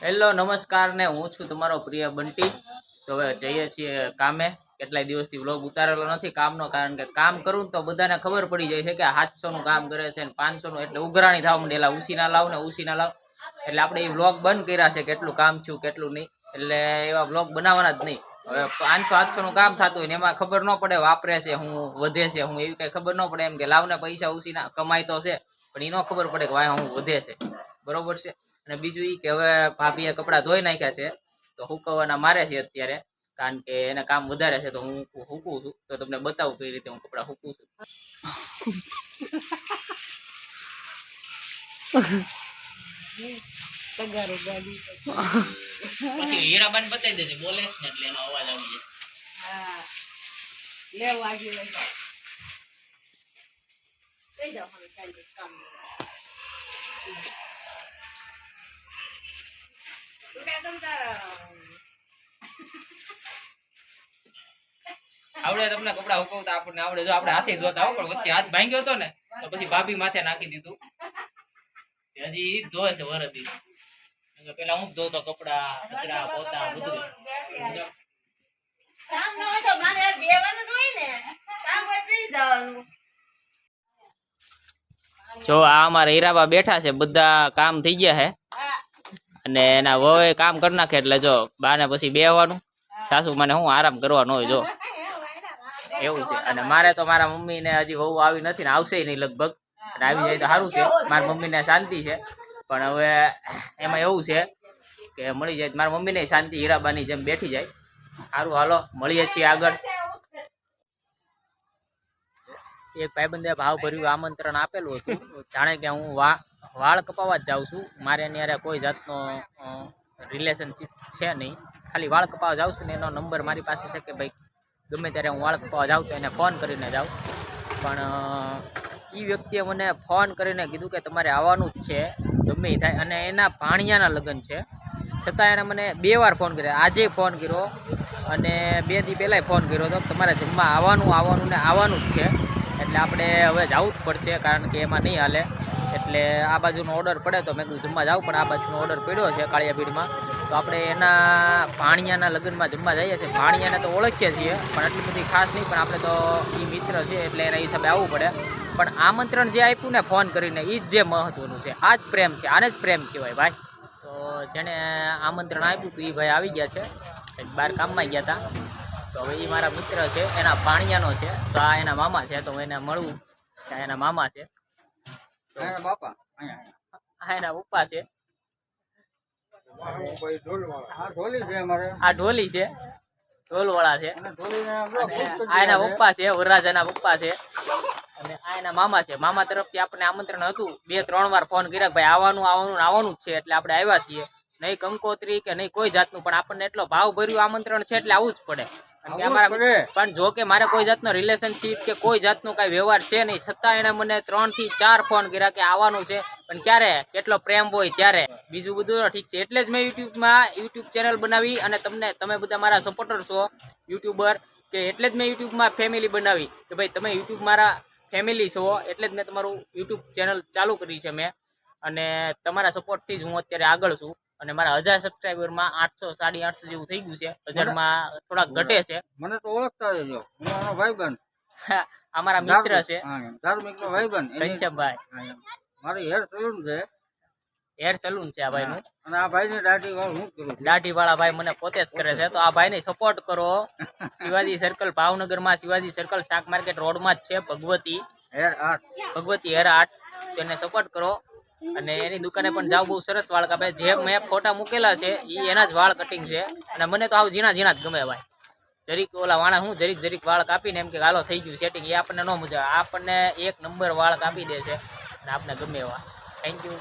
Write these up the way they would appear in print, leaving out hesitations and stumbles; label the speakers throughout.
Speaker 1: Hello નમસ્કાર ને હું છું તમારો પ્રિય બંટી। તો હવે જઈએ છીએ કામે। કેટલાય દિવસથી વ્લોગ ઉતારેલો નથી કામનો, કારણ કે કામ કરું તો બધાને ખબર પડી જાય છે કે 700 નું કામ કરે છે ને 500 નું, એટલે ઉઘરાણી થવા માંડેલા ઉસીના લાવ ને ઉસીના લાવ, એટલે આપણે એ વ્લોગ બંધ કર્યા છે કેટલું કામ થયું કેટલું નહીં, એટલે એવા વ્લોગ બનાવવાના જ નહીં। હવે 500-800 નું કામ થતું હોય ને એમાં ખબર ન પડે વાપરે છે હું વધે છે હું, એવી કઈ ખબર ન પડે, એમ કે લાવને પૈસા ઉસીના કમાય તો છે પણ એ ન ખબર પડે કે ભાઈ હું વધે છે, બરોબર છે। અને બીજું ઈ કે હવે ભાભીએ કપડાં ધોઈ નાખ્યા છે તો હુકવવાના મારે છે અત્યારે, કારણ કે એને કામ વધારે છે તો હું હૂકું છું। તો તમને બતાવું કઈ રીતે હું કપડાં હૂકું છું। પછી હીરાબાન બતાવી દેજે, બોલે ને એટલે એનો અવાજ આવી જાય। હા લેવા આવી કઈ જાવ હવે કાઈ કામ આવડે તમને કપડા હુકવતા આપણને આવડે, જો આપણે હાથે ધોતા હો, પણ વચ્ચે હાથ ભાંગ્યો હતો ને તો પછી ભાભી માથે નાખી દીધું, હજી ધોવે છે વરદી, પેલા હું ધોતો કપડા કચરા પોતા બધું। કામ ન હોય તો મારે બેવાનું જ હોય ને, કામ હોય તો જવાનું। જો આ અમારા હીરાબા બેઠા છે, બધા કામ થઈ ગયા છે અને એના વહુએ કામ કરી નાખે, એટલે જો બાને પછી બેહવાનું, સાસુ મને હું આરામ કરવાનો હોય જો એવું છે। અને મારે તો મારા મમ્મી ને હજી વહુ આવી નથી ને આવશે નહીં લગભગ, અને આવી જાય તો સારું છે, મારી મમ્મી ને શાંતિ છે। પણ હવે એમાં એવું છે કે મળી જાય મારા મમ્મી ને શાંતિ, હીરાબાની જેમ બેઠી જાય। સારું હાલો મળીએ છીએ આગળ। એક ભાઈબંધે ભાવ ભર્યું આમંત્રણ આપેલું હતું, જાણે કે હું વાળ કપાવવા જ જાઉં છું, મારે એની હારે કોઈ જાતનો રિલેશનશીપ છે નહીં, ખાલી વાળ કપાવવા જાઉં છું ને એનો નંબર મારી પાસે છે કે ભાઈ ગમે ત્યારે હું વાળ કપાવવા જાઉં તો એને ફોન કરીને જાઉં। પણ એ વ્યક્તિએ મને ફોન કરીને કીધું કે તમારે આવવાનું જ છે ગમે એ થાય, અને એના ભાણિયાના લગ્ન છે, છતાં એને મને 2 વાર ફોન કર્યો, આજે ફોન કર્યો અને 2 દી પહેલાંય ફોન કર્યો હતો, તમારે જમવા આવવાનું ને આવવાનું જ છે। એટલે આપણે હવે જવું જ પડશે, કારણ કે એમાં નહીં હાલે, એટલે આ બાજુનો ઓર્ડર પડે તો મેં કીધું જમવા જાઉં, પણ આ બાજુનો ઓર્ડર પડ્યો છે કાળિયાબીડમાં, તો આપણે એના ભાણિયાના લગ્નમાં જમવા જઈએ છીએ। ભાણિયાને તો ઓળખીએ છીએ પણ એટલી બધી ખાસ નહીં, પણ આપણે તો એ મિત્ર છે એટલે એના હિસાબે આવવું પડે। પણ આમંત્રણ જે આપ્યું ને ફોન કરીને એ જ જે મહત્વનું છે, આ જ પ્રેમ છે, આને જ પ્રેમ કહેવાય ભાઈ। તો જેણે આમંત્રણ આપ્યું હતું એ ભાઈ આવી ગયા છે, બહાર કામમાં ગયા હતા, તો હવે એ મારા મિત્ર છે, એના ભાણિયાનો છે, તો આ એના મામા છે, તો એને મળવું, એના મામા છે, બાપા હા એના પપ્પા છે, આ ઢોલી છે, ઢોલવાળા છે, આ એના પપ્પા છે, વરરાજાના પપ્પા છે, અને આ એના મામા છે। મામા તરફથી આપણને આમંત્રણ હતું, 2-3 વાર ફોન કર્યા ભાઈ આવવાનું જ છે, એટલે આપણે આવ્યા છીએ, નહીં કંકોત્રી કે નહીં કોઈ જાતનું, પણ આપણને એટલો ભાવ ભર્યું આમંત્રણ છે એટલે આવવું જ પડે। પણ જો કે મારે કોઈ જાતનો રિલેશનશીપ કે કોઈ જાતનો કઈ વ્યવહાર છે નહીં, છતાં એને મને 3 થી 4 ફોન કર્યા કે આવવાનું છે, પણ ક્યારે કેટલો પ્રેમ હોય ત્યારે, બીજું બધું ઠીક છે। એટલે જ મેં યુટ્યુબ ચેનલ બનાવી, અને તમે બધા મારા સપોર્ટર છો યુટ્યુબર, કે એટલે જ મેં યુટ્યુબમાં ફેમિલી બનાવી કે ભાઈ તમે યુટ્યુબ મારા ફેમિલી છો, એટલે જ મેં તમારું યુટ્યુબ ચેનલ ચાલુ કરી છે મેં, અને તમારા સપોર્ટથી જ હું અત્યારે આગળ છું। અને મારા 1000 સબસ્ક્રાઈબરમાં 800-850 જેવું થઈ ગયું છે, 1000માં થોડાક ઘટે છે। મને તો ઓળખતા જ છો, મારો ભાઈબંધ, અમારા મિત્ર છે, ધાર્મિકનો ભાઈબંધ કંચનભાઈ, મારી હેર સલૂન છે, હેર સલૂન છે આ ભાઈનું, અને આ ભાઈની દાઢી વાળ હું કરું, દાઢી વાળા ભાઈ મને પોતે જ કરે છે, તો આ ભાઈને સપોર્ટ કરો। શિવાજી સર્કલ ભાવનગરમાં, શિવાજી સર્કલ શાક માર્કેટ રોડમાં જ છે, ભગવતી હેર આર્ટ, તેને સપોર્ટ કરો। અને એની દુકાને પણ જાવ, બહુ સરસ વાળ કાપે, જે મેં ફોટા મૂકેલા છે એ એના જ વાળ કટિંગ છે, અને મને તો આવ ઝીણા જ ગમે ભાઈ, જરીક ઓલા વાળા હું જરીક વાળ કાપીને એમ કે હાલો થઈ ગયું સેટિંગ, એ આપણને ન મજા, આપણને 1 નંબર વાળ કાપી દે છે, અને આપણે ગમે એવા। Thank you.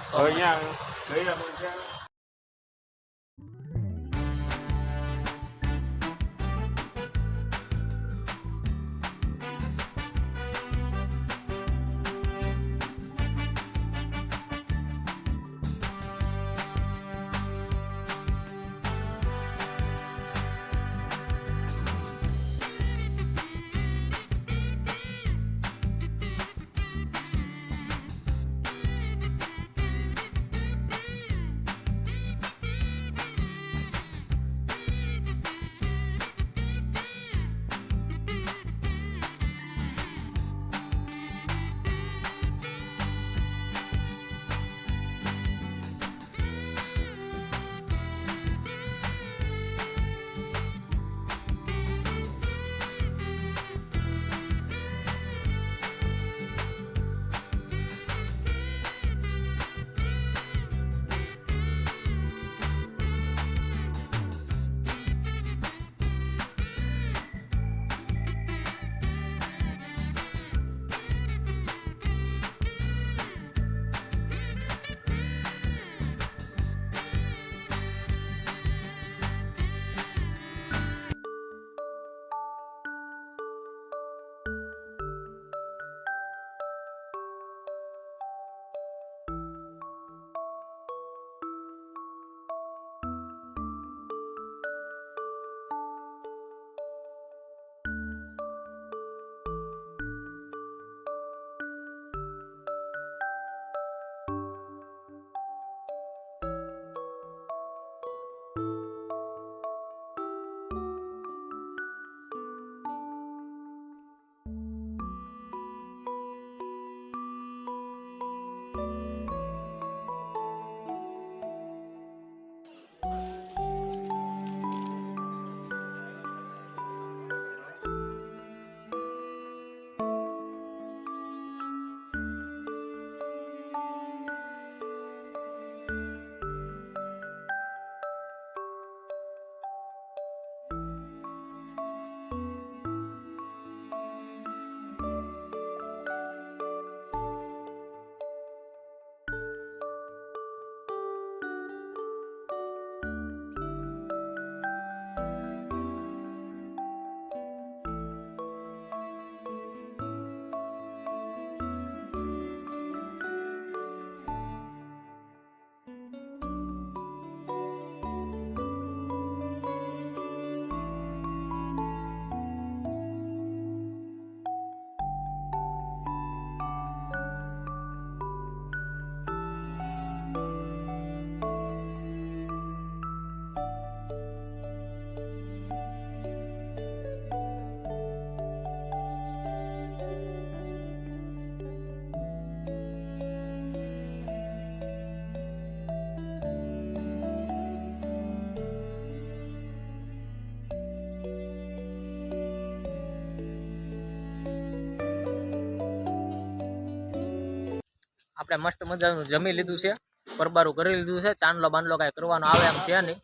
Speaker 1: આપણે મસ્ત મજાનું જમી લીધું છે, પરબારું કરી લીધું છે. ચાંદલો બાંદલો કાંઈ કરવાનો આવે એમ છે નહીં,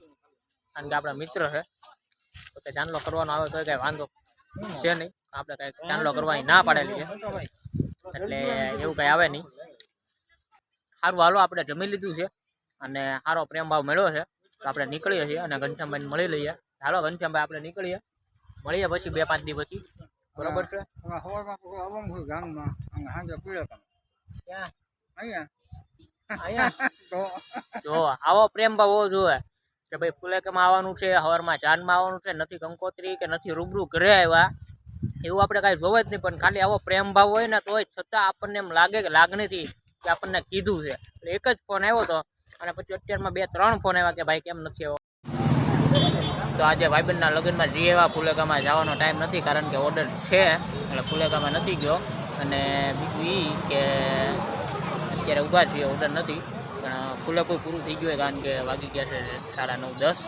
Speaker 1: કારણ કે આપણા મિત્ર છે, તો કે ચાંદલો કરવાનો આવે તો કાંઈ વાંધો છે નહીં. આપણે કાંઈ ચાંદલો કરવાની ના પાડેલી છે, એટલે એવું કાંઈ આવે નહીં. સારું, હાલો આપણે જમી લીધું છે અને સારો પ્રેમ ભાવ મળ્યો છે, તો આપણે નીકળીએ છીએ અને ઘનશ્યામભાઈને મળી લઈએ. હાલો ઘનશ્યામભાઈ, આપણે નીકળીએ, મળીએ પછી 2-5 દી પછી, બરોબર છે? જો આવો પ્રેમ ભાવ હોવો જોઈએ કે ભાઈ ફુલેકામાં આવવાનું છે, હવારમાં ચાંદમાં આવવાનું છે, નથી કંકોત્રી કે નથી રૂબરૂ ઘરે આવ્યા, એવું આપણે કાંઈ જોવે જ નહીં. પણ ખાલી આવો પ્રેમ ભાવ હોય ને તોય છતાં આપણને એમ લાગે કે લાગણીથી કે આપણને કીધું છે. એટલે એક જ ફોન આવ્યો હતો અને પછી અત્યારમાં 2-3 ફોન આવ્યા કે ભાઈ કેમ નથી આવ્યો. તો આજે ભાઈબંધના લગ્નમાં જઈએ એવા ફુલેકામાં જવાનો ટાઈમ નથી, કારણ કે ઓર્ડર છે એટલે ફુલેકામાં નથી ગયો. અને બીજું એ કે અત્યારે ઊભા છીએ, ઓર્ડર નથી, પણ ફુલેકું પૂરું થઈ ગયું હોય, કારણ કે વાગી ગયા છે 9:30-10,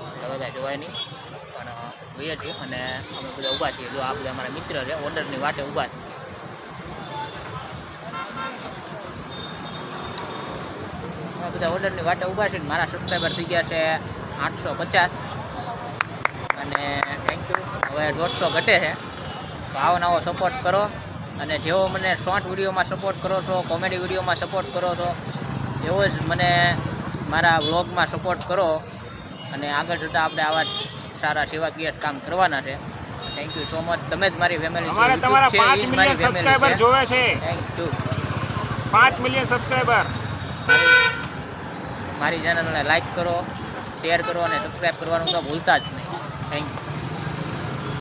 Speaker 1: એટલે બધા જોવાય નહીં. પણ જોઈએ છીએ અને અમે બધા ઊભા છીએ. જો આ બધા અમારા મિત્ર છે, ઓર્ડરની વાટે ઊભા છે. બધા ઓર્ડરની વાટે ઊભા છે. મારા સબસ્ક્રાઈબર થઈ ગયા છે 850 અને થેન્ક યુ. હવે 150 ઘટે છે, તો આવો નવો સપોર્ટ કરો. અને જેવો મને શોર્ટ વિડીયોમાં સપોર્ટ કરો છો, કોમેડી વિડીયોમાં સપોર્ટ કરો છો, એવો જ મને મારા વ્લોગમાં સપોર્ટ કરો. અને આગળ જતાં આપણે આવા સારા સેવાકીય કામ કરવાના છે. Thank you so much. તમે જ મારી ફેમિલી છો.
Speaker 2: તમારા 5 મિલિયન સબસ્ક્રાઇબર જોવે છે.
Speaker 1: Thank you.
Speaker 2: 5 million subscriber.
Speaker 1: મારી ચેનલને લાઈક કરો, શેર કરો અને સબસ્ક્રાઈબ કરવાનું તો ભૂલતા જ નહીં. Thank you.